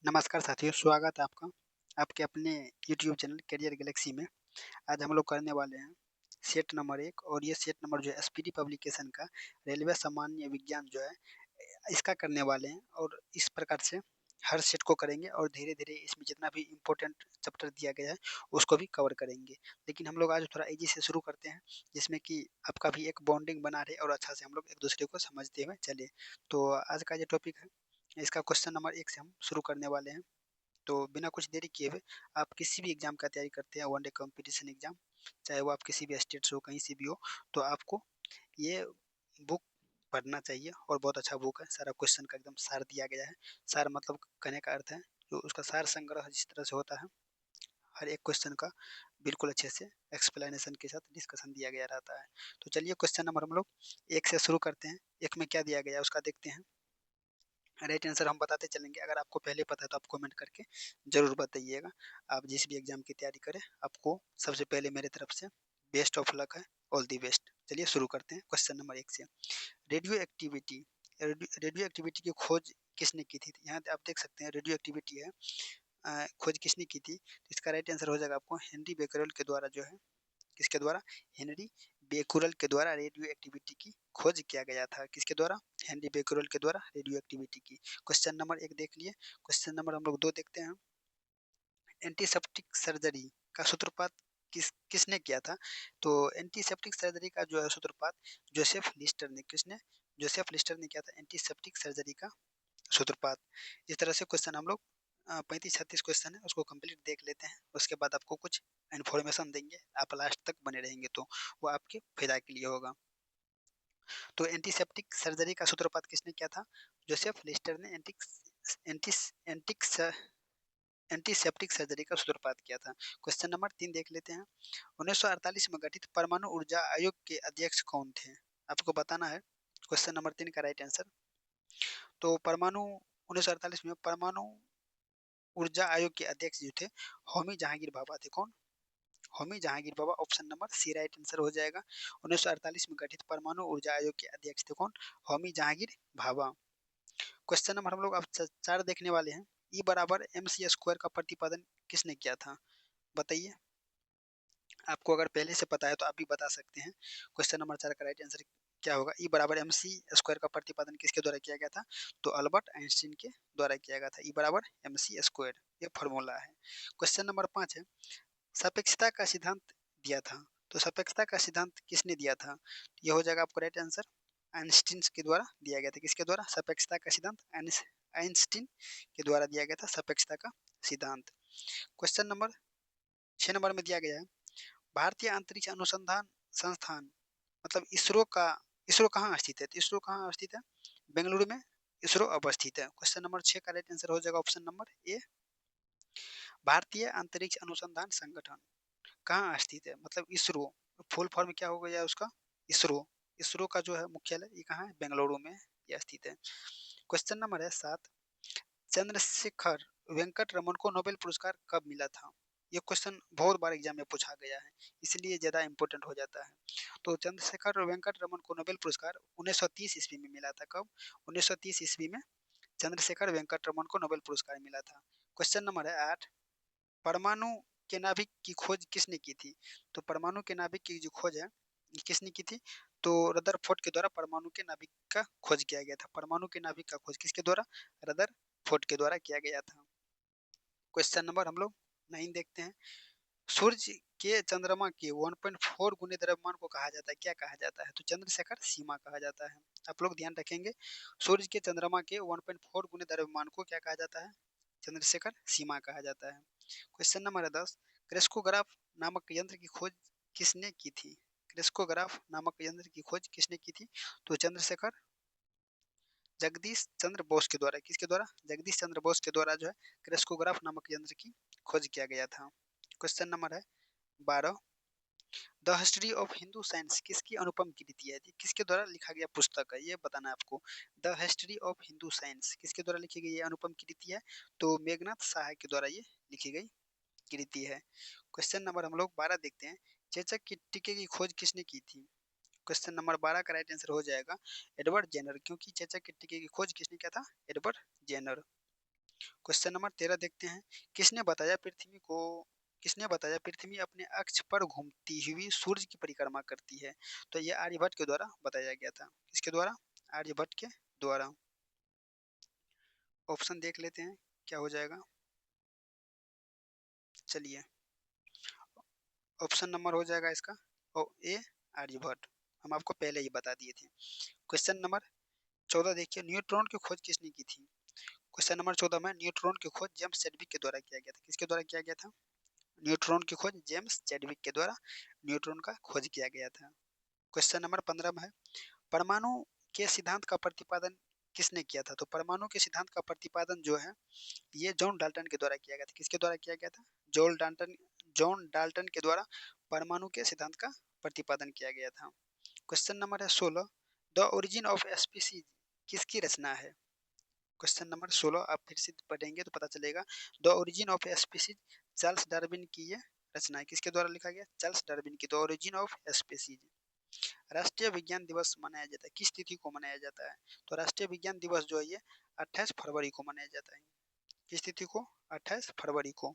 नमस्कार साथियों, स्वागत है आपका, आपके अपने यूट्यूब चैनल करियर गैलेक्सी में। आज हम लोग करने वाले हैं सेट नंबर 1 और ये सेट नंबर जो है एसपीडी पब्लिकेशन का रेलवे सामान्य विज्ञान जो है इसका करने वाले हैं और इस प्रकार से हर सेट को करेंगे और धीरे-धीरे इसमें जितना भी इम्पोर्टेंट चैप्टर दिया गया है, उसको भी कवर करेंगे। लेकिन हम लोग आज थोड़ा ईज़ी से शुरू करते हैं, जिसमें कि आपका भी एक बॉन्डिंग बना रहे और अच्छा से हम लोग एक-दूसरे को समझते हुए चलें। तो आज का जो टॉपिक है, इसका क्वेश्चन नंबर 1 से हम शुरू करने वाले हैं। तो बिना कुछ देरी किए हुए आप किसी भी एग्ज़ाम का तैयारी करते हैं, वन डे कॉम्पिटिशन एग्ज़ाम, चाहे वो आप किसी भी स्टेट से हो, कहीं से भी हो, तो आपको ये बुक पढ़ना चाहिए और बहुत अच्छा बुक है। सारा क्वेश्चन का एकदम सार दिया गया है। सार मतलब कहने का अर्थ है, जो उसका सार संग्रह जिस तरह से होता है, हर एक क्वेश्चन का बिल्कुल अच्छे से एक्सप्लेनेशन के साथ डिस्कशन दिया गया रहता है। तो चलिए क्वेश्चन नंबर हम लोग 1 से शुरू करते हैं। 1 में क्या दिया गया है उसका देखते हैं। राइट आंसर हम बताते चलेंगे। अगर आपको पहले पता है तो आप कमेंट करके ज़रूर बताइएगा। आप जिस भी एग्ज़ाम की तैयारी करें, आपको सबसे पहले मेरी तरफ से बेस्ट ऑफ लक है, ऑल द बेस्ट। चलिए शुरू करते हैं क्वेश्चन नंबर 1 से। रेडियो एक्टिविटी रेडियो एक्टिविटी की खोज किसने की थी? यहाँ आप देख सकते हैं रेडियो एक्टिविटी है, खोज किसने की थी? इसका राइट आंसर हो जाएगा आपको हेनरी बेकरल के द्वारा जो है, किसके द्वारा? हेनरी बेकुरल के द्वारा रेडियो एक्टिविटी की खोज किया गया था। किसके द्वारा? हेनरी बेकुरल के द्वारा रेडियो एक्टिविटी की। क्वेश्चन नंबर 1 देख लिए। क्वेश्चन नंबर हम लोग 2 देखते हैं। एंटीसेप्टिक सर्जरी का सूत्रपात किसने किया था? तो एंटीसेप्टिक सर्जरी का जो है सूत्रपात जोसेफ लिस्टर ने, किसने? जोसेफ लिस्टर ने किया था एंटीसेप्टिक सर्जरी का सूत्रपात। इस तरह से क्वेश्चन हम लोग 35-36 क्वेश्चन है, उसको कंप्लीट देख लेते हैं। उसके बाद आपको कुछ इन्फॉर्मेशन देंगे, आप लास्ट तक बने रहेंगे तो वो आपके फायदा के लिए होगा। तो एंटीसेप्टिक सर्जरी का सूत्रपात किसने किया था? जोसेफ लिस्टर ने एंटिस एंटिक्स एंटीसेप्टिक सर्जरी का सूत्रपात किया था। क्वेश्चन नंबर 3 देख लेते हैं। 1948 में गठित परमाणु ऊर्जा आयोग के अध्यक्ष कौन थे? आपको बताना है क्वेश्चन नंबर 3 का राइट आंसर। तो परमाणु 1948 में परमाणु ऊर्जा आयोग के अध्यक्ष जो थे, होमी जहांगीर भाभा थे। कौन? Homi Jahangir Bhabha. Option number C right answer हो जाएगा। 1948 में गठित परमाणु ऊर्जा आयोग के अध्यक्ष थे कौन? होमी जहांगीर भाभा। क्वेश्चन नंबर हम लोग अब 4 देखने वाले हैं। ई बराबर एम सी स्क्वायर का प्रतिपादन किसने किया था? बताइए। आपको अगर पहले से पता है तो आप भी बता सकते हैं। क्वेश्चन नंबर 4 का राइट आंसर क्या होगा? ई बराबर एम सी स्क्वायर का प्रतिपादन किसके द्वारा किया गया था? तो अल्बर्ट आइंस्टीन के द्वारा किया गया था। ई बराबर एम सी स्क्वायर, ये फॉर्मूला है। क्वेश्चन नंबर 5 है, सापेक्षता का सिद्धांत दिया था। तो सापेक्षता का सिद्धांत किसने दिया था? ये हो जाएगा आपको राइट आंसर, आइंस्टीन के द्वारा दिया गया था। किसके द्वारा? सापेक्षता का सिद्धांत आइंस्टीन के द्वारा दिया गया था सापेक्षता का सिद्धांत। क्वेश्चन नंबर 6 नंबर में दिया गया है, भारतीय अंतरिक्ष अनुसंधान संस्थान मतलब इसरो कहाँ स्थित है? तो इसरो कहाँ स्थित है? बेंगलुरु में इसरो अवस्थित है। क्वेश्चन नंबर 6 का राइट आंसर हो जाएगा ऑप्शन नंबर ए, भारतीय अंतरिक्ष अनुसंधान संगठन कहाँ स्थित है? मतलब इसरो, फुल फॉर्म क्या हो गया उसका? इसरो। इसरो का जो है मुख्यालय ये कहाँ है? बेंगलुरु में यह स्थित है। क्वेश्चन नंबर है 7, चंद्रशेखर वेंकट रमन को नोबेल पुरस्कार कब मिला था? ये क्वेश्चन बहुत बार एग्जाम में पूछा गया है, इसलिए ज़्यादा इंपॉर्टेंट हो जाता है। तो चंद्रशेखर वेंकट रमन को नोबेल पुरस्कार 1930 ईस्वी में मिला था। कब? 1930 ईस्वी में चंद्रशेखर वेंकट रमन को नोबेल पुरस्कार मिला था। क्वेश्चन नंबर है 8, परमाणु के नाभिक की खोज किसने की थी? तो परमाणु के नाभिक की जो खोज है ये किसने की थी? तो रदरफोर्ड के द्वारा परमाणु के नाभिक का खोज किया गया था। परमाणु के नाभिक का खोज किसके द्वारा? रदरफोर्ड के द्वारा किया गया था। क्वेश्चन नंबर हम लोग 9 देखते हैं। सूर्य के चंद्रमा के 1.4 गुने द्रव्यमान को कहा जाता है, क्या कहा जाता है? तो चंद्रशेखर सीमा कहा जाता है। आप लोग ध्यान रखेंगे, सूर्य के चंद्रमा के 1.4 गुने द्रव्यमान को क्या कहा जाता है? चंद्रशेखर सीमा कहा जाता है। क्वेश्चन नंबर 10, क्रेस्कोग्राफ नामक यंत्र की खोज किसने की थी? क्रेस्कोग्राफ नामक यंत्र की खोज किसने की थी? तो चंद्रशेखर जगदीश चंद्र बोस के द्वारा। किसके द्वारा? जगदीश चंद्र बोस के द्वारा जो है क्रेस्कोग्राफ नामक यंत्र की खोज किया गया था। क्वेश्चन नंबर है 12, the history of Hindu science किसकी अनुपम कृति है? किसके द्वारा लिखा गया पुस्तक है, ये बताना है आपको। The history of Hindu science किसके द्वारा लिखी गई ये अनुपम कृति है? तो मेघनाथ सहाय के द्वारा ये लिखी गई कृति है। क्वेश्चन नंबर हम लोग 12 देखते हैं, चेचक के टीके की खोज किसने की थी? क्वेश्चन नंबर 12 का राइट आंसर हो जाएगा एडवर्ड जेनर, क्योंकि चेचक के टीके की खोज किसने किया था? Edward Jenner. क्वेश्चन नंबर 13 देखते हैं। किसने बताया पृथ्वी को किसने बताया पृथ्वी अपने अक्ष पर घूमती हुई सूर्य की परिक्रमा करती है? तो ये आर्यभट्ट के द्वारा बताया गया था। किसके द्वारा? आर्यभट्ट के द्वारा। ऑप्शन देख लेते हैं क्या हो जाएगा। चलिए, ऑप्शन नंबर हो जाएगा इसका ए आर्यभट्ट। हम आपको पहले ही बता दिए थे। क्वेश्चन नंबर 14 देखिए, न्यूट्रॉन की खोज किसने की थी? क्वेश्चन नंबर 14 में न्यूट्रॉन की खोज जेम्स चैडविक के द्वारा किया गया था। किसके द्वारा किया गया था? न्यूट्रॉन की खोज जेम्स चैडविक के द्वारा न्यूट्रॉन का खोज किया गया था। क्वेश्चन नंबर 15 में है, परमाणु के सिद्धांत का प्रतिपादन किसने किया था? तो परमाणु के सिद्धांत का प्रतिपादन जो है ये जॉन डाल्टन के द्वारा किया गया था। किसके द्वारा किया गया था? जॉन डाल्टन के द्वारा परमाणु के सिद्धांत का प्रतिपादन किया गया था। क्वेश्चन नंबर है 16, द ओरिजिन ऑफ स्पीसीज किसकी रचना है? क्वेश्चन नंबर 16 आप फिर से पढ़ेंगे तो पता चलेगा। The origin of species Charles Darwin की ये रचना है। किसके द्वारा लिखा गया? चार्ल्स डार्विन की द ओरिजिन ऑफ स्पीसीज। राष्ट्रीय विज्ञान दिवस मनाया जाता है, किस तिथि को मनाया जाता है? तो राष्ट्रीय विज्ञान दिवस जो है ये 28 फरवरी को मनाया जाता है। किस तिथि को? 28 फरवरी को।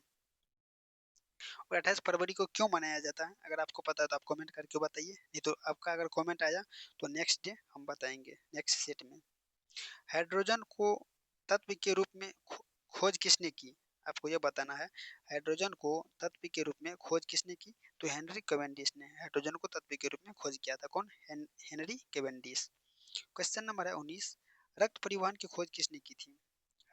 और 28 फरवरी को क्यों मनाया जाता है? अगर आपको पता है तो आप कमेंट करके बताइए, नहीं तो आपका अगर कमेंट आया तो नेक्स्ट डे हम बताएंगे नेक्स्ट सेट में। हाइड्रोजन को तत्व के रूप में खोज किसने की? आपको यह बताना है। हाइड्रोजन को तत्व के रूप में खोज किसने की? तो हेनरी कैवेंडिश ने हाइड्रोजन को तत्व के रूप में खोज किया था। कौन? Henry Cavendish. क्वेश्चन नंबर है 19, रक्त परिवहन की खोज किसने की थी?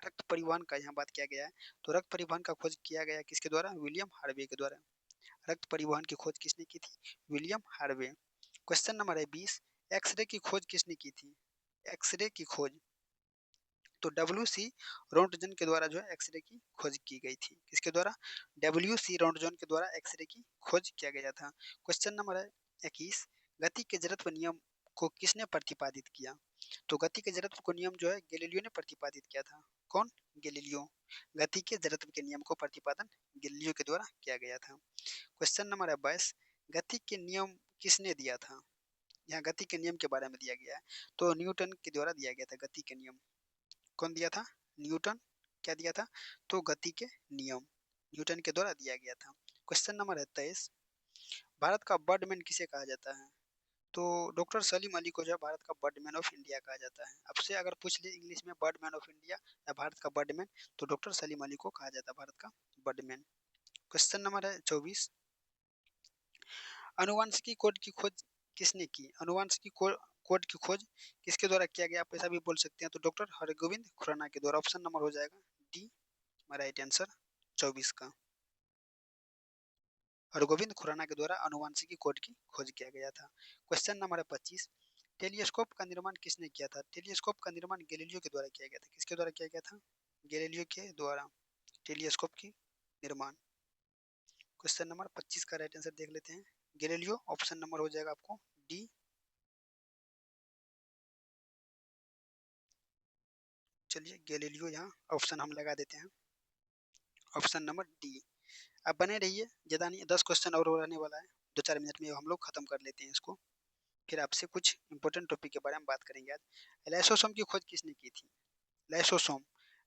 रक्त परिवहन का यहाँ बात किया गया है। तो रक्त परिवहन का खोज किया गया किसके द्वारा? विलियम हार्वे के द्वारा। रक्त परिवहन की खोज किसने की थी? William Harvey. क्वेश्चन नंबर है 20, एक्सरे की खोज किसने की थी? एक्सरे की खोज तो डब्ल्यू सी रोंटजन के द्वारा जो है एक्सरे की खोज की गई थी। किसके द्वारा? डब्ल्यू सी रोंटजन के द्वारा एक्सरे की खोज किया गया था। क्वेश्चन नंबर है 21, गति के जड़त्व नियम को किसने प्रतिपादित किया? तो गति के जड़त्व को नियम जो है गैलीलियो ने प्रतिपादित किया था। कौन? गैलीलियो। गति के जड़त्व के नियम को प्रतिपादन गैलीलियो के द्वारा किया गया था। क्वेश्चन नंबर है 22, गति के नियम किसने दिया था? यहाँ गति के नियम के बारे में दिया गया है। तो न्यूटन के द्वारा दिया गया था गति के नियम। कौन दिया था? न्यूटन। क्या दिया था? तो गति के नियम न्यूटन के द्वारा दिया गया था। क्वेश्चन नंबर है 23, भारत का बर्डमैन किसे कहा जाता है? तो डॉक्टर सलीम अली को जो है भारत का बर्डमैन ऑफ इंडिया कहा जाता है। आपसे अगर पूछ ले इंग्लिश में बर्डमैन ऑफ इंडिया या भारत का बर्डमैन, तो डॉक्टर सलीम अली को कहा जाता है भारत का बर्डमैन। क्वेश्चन नंबर है 24, अनुवांशिकी कोड की खोज किसने की? अनुवांशिकी कोड की खोज किसके द्वारा किया गया? आप ऐसा भी बोल सकते हैं। तो डॉक्टर हरगोविंद खुराना के द्वारा। ऑप्शन नंबर हो जाएगा डी राइट आंसर 24 का। हरगोविंद खुराना के द्वारा अनुवांशिकी कोड की खोज किया गया था। क्वेश्चन नंबर है 25, टेलीस्कोप का निर्माण किसने किया था? टेलीस्कोप का निर्माण गैलीलियो के द्वारा किया गया था। किसके द्वारा किया गया था? गैलीलियो के द्वारा टेलीस्कोप की निर्माण। क्वेश्चन नंबर 25 का राइट आंसर देख लेते हैं। गैलीलियो ऑप्शन नंबर हो जाएगा आपको डी। चलिए गैलीलियो यहाँ ऑप्शन हम लगा देते हैं, ऑप्शन नंबर डी। अब बने रहिए, ज़्यादा नहीं 10 क्वेश्चन और रहने वाला है। 2-4 मिनट में हम लोग खत्म कर लेते हैं इसको, फिर आपसे कुछ इंपॉर्टेंट टॉपिक के बारे में बात करेंगे आज। लाइसोसोम की खोज किसने की थी? लाइसोसोम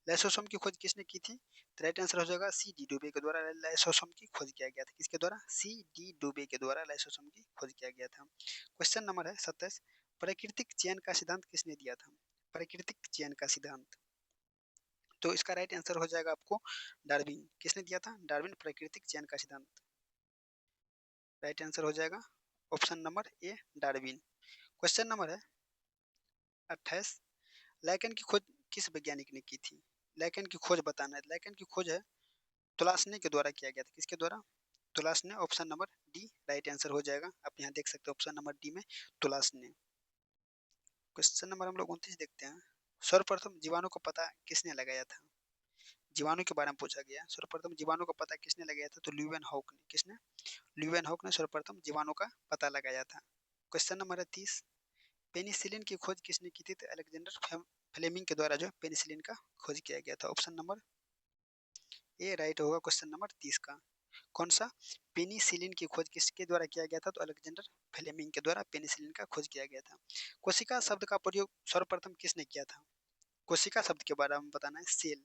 लाइसोसोम की खोज किसने की थी? तो राइट आंसर हो जाएगा सी डी डुबे के द्वारा लाइसोसोम की खोज किया गया था। किसके द्वारा? सी डी डुबे के द्वारा लाइसोसोम की खोज किया गया था। क्वेश्चन नंबर है 27, प्राकृतिक चयन का सिद्धांत किसने दिया था? प्राकृतिक चयन का सिद्धांत तो इसका राइट आंसर हो जाएगा आपको डार्विन। किसने दिया था? डार्विन प्राकृतिक चयन का सिद्धांत। राइट आंसर हो जाएगा option number A Darwin. Question number है 28, लाइकन की खोज किस वैज्ञानिक ने की थी? लाइकन की खोज बताना है। लाइकन की खोज है तुलासने के द्वारा किया गया था। किसके द्वारा? तुलासने। Option number D right answer हो जाएगा। आप यहाँ देख सकते हो ऑप्शन नंबर डी में तुलासने। क्वेश्चन नंबर हम लोग 29 देखते हैं, सर्वप्रथम जीवाणु का पता किसने लगाया था? जीवाणु के बारे में पूछा गया है। सर्वप्रथम जीवाणु का पता किसने लगाया था? तो ल्यूवेन हॉक ने। किसने? ल्यूवेन हॉक ने सर्वप्रथम जीवाणु का पता लगाया था। क्वेश्चन नंबर है 30, पेनिसिलिन की खोज किसने की थी? तो अलेक्जेंडर फ्लेमिंग के द्वारा जो पेनिसिलिन का खोज किया गया था। ऑप्शन नंबर ए राइट होगा क्वेश्चन नंबर 30 का। कौन सा? पेनिसिलिन की खोज किसके द्वारा किया गया था? तो अलेक्जेंडर फ्लेमिंग के द्वारा पेनिसिलिन का खोज किया गया था। कोशिका शब्द का प्रयोग सर्वप्रथम किसने किया था? कोशिका शब्द के बारे में बताना है। सेल।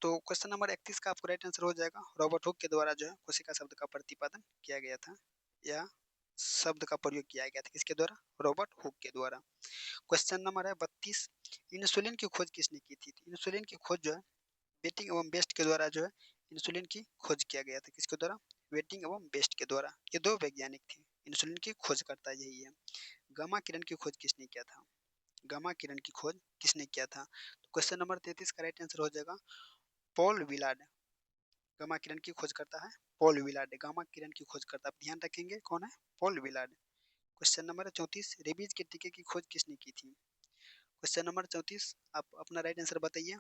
तो क्वेश्चन नंबर 31 का आपको राइट आंसर हो जाएगा, रॉबर्ट हुक के द्वारा जो है कोशिका शब्द का प्रतिपादन किया गया था, या शब्द का प्रयोग किया गया था, किसके द्वारा? रॉबर्ट हुक के द्वारा। क्वेश्चन नंबर है 32, इंसुलिन की खोज किसने की थी? इंसुलिन की खोज जो है वेटिंग एवं बेस्ट के द्वारा जो है इंसुलिन की खोज किया गया था, किसके द्वारा? वेटिंग एवं बेस्ट के द्वारा। ये दो वैज्ञानिक थे, इंसुलिन की खोज करता यही है। गामा किरण की खोज किसने किया था? गामा किरण की खोज किसने किया था? तो क्वेश्चन नंबर 33 का राइट आंसर हो जाएगा पॉल विलार्ड। गामा किरण की खोज करता है पॉल विलार्ड, गामा किरण की खोज करता, आप ध्यान रखेंगे कौन है? Paul Willard. Question number 34, rabies के टीके की खोज किसने की थी? क्वेश्चन नंबर 34, आप अपना राइट आंसर बताइए।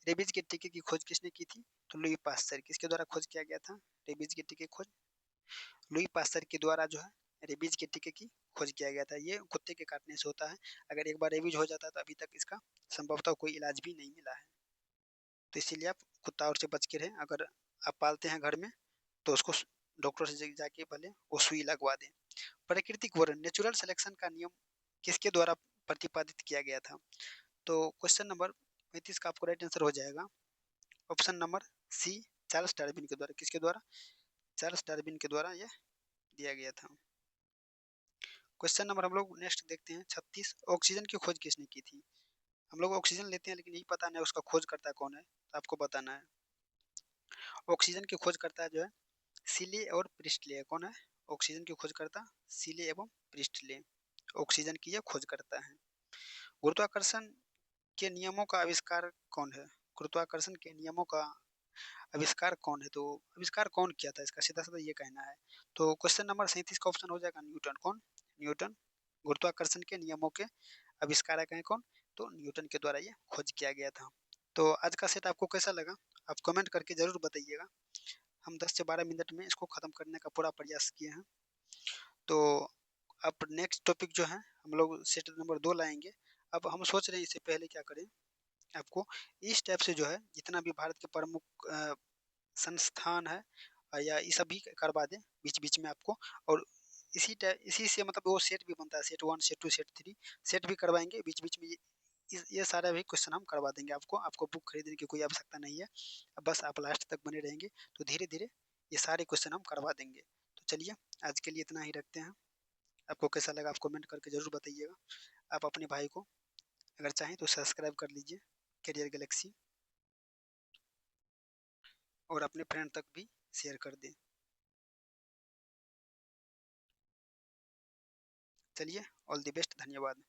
रेबीज के टीके की खोज किसने की थी? तो लुई पास्चर, किसके द्वारा खोज किया गया था रेबीज के टीके खोज? लुई पास्चर के द्वारा जो है रेबीज के टीके की खोज किया गया था। ये कुत्ते के काटने से होता है, अगर एक बार रेबीज हो जाता है तो अभी तक इसका संभवतः कोई इलाज भी नहीं मिला है, तो इसीलिए आप कुत्ता और से बच के रहें। अगर आप पालते हैं घर में तो उसको डॉक्टर से जाके पहले वो सुई लगवा दें। प्राकृतिक वर्ण, नेचुरल सिलेक्शन का नियम किसके द्वारा प्रतिपादित किया गया था? तो क्वेश्चन नंबर 35 का आपको राइट आंसर हो जाएगा option number C, Charles Darwin के द्वारा। किसके द्वारा? चार्ल्स डार्विन के द्वारा यह दिया गया था। क्वेश्चन नंबर हम लोग नेक्स्ट देखते हैं 36, ऑक्सीजन की खोज किसने की थी? हम लोग ऑक्सीजन लेते हैं लेकिन यही पता नहीं उसका खोज करता कौन है, तो आपको बताना है। ऑक्सीजन की खोज करता जो है सीले और प्रिस्टले, कौन है ऑक्सीजन की खोज करता? सीले एवं प्रिस्टले ऑक्सीजन की यह खोज करता है। गुरुत्वाकर्षण के नियमों का आविष्कार कौन है? गुरुत्वाकर्षण के नियमों का आविष्कार कौन है? तो आविष्कार कौन किया था, इसका सीधा सीधा ये कहना है। तो क्वेश्चन नंबर 37 का ऑप्शन हो जाएगा न्यूटन। कौन? न्यूटन। गुरुत्वाकर्षण के नियमों के आविष्कारक हैं कौन? तो न्यूटन के द्वारा ये खोज किया गया था। तो आज का सेट आपको कैसा लगा, आप कमेंट करके जरूर बताइएगा। हम 10 से 12 मिनट में इसको खत्म करने का पूरा प्रयास किए हैं। तो अब नेक्स्ट टॉपिक जो है हम लोग सेट नंबर 2 लाएंगे। अब हम सोच रहे हैं इससे पहले क्या करें, आपको इस टाइप से जो है जितना भी भारत के प्रमुख संस्थान है या ये सभी करवा दें बीच बीच में आपको, और इसी से मतलब वो सेट भी बनता है, सेट 1 सेट 2 सेट 3 सेट भी करवाएंगे बीच बीच में। ये सारा भी क्वेश्चन हम करवा देंगे आपको, आपको बुक खरीदने की कोई आवश्यकता नहीं है, बस आप लास्ट तक बने रहेंगे तो धीरे धीरे ये सारे क्वेश्चन हम करवा देंगे। तो चलिए आज के लिए इतना ही रखते हैं। आपको कैसा लगा आप कमेंट करके ज़रूर बताइएगा। आप अपने भाई को अगर चाहें तो सब्सक्राइब कर लीजिए कैरियर गैलेक्सी, और अपने फ्रेंड तक भी शेयर कर दें। चलिए ऑल द बेस्ट, धन्यवाद।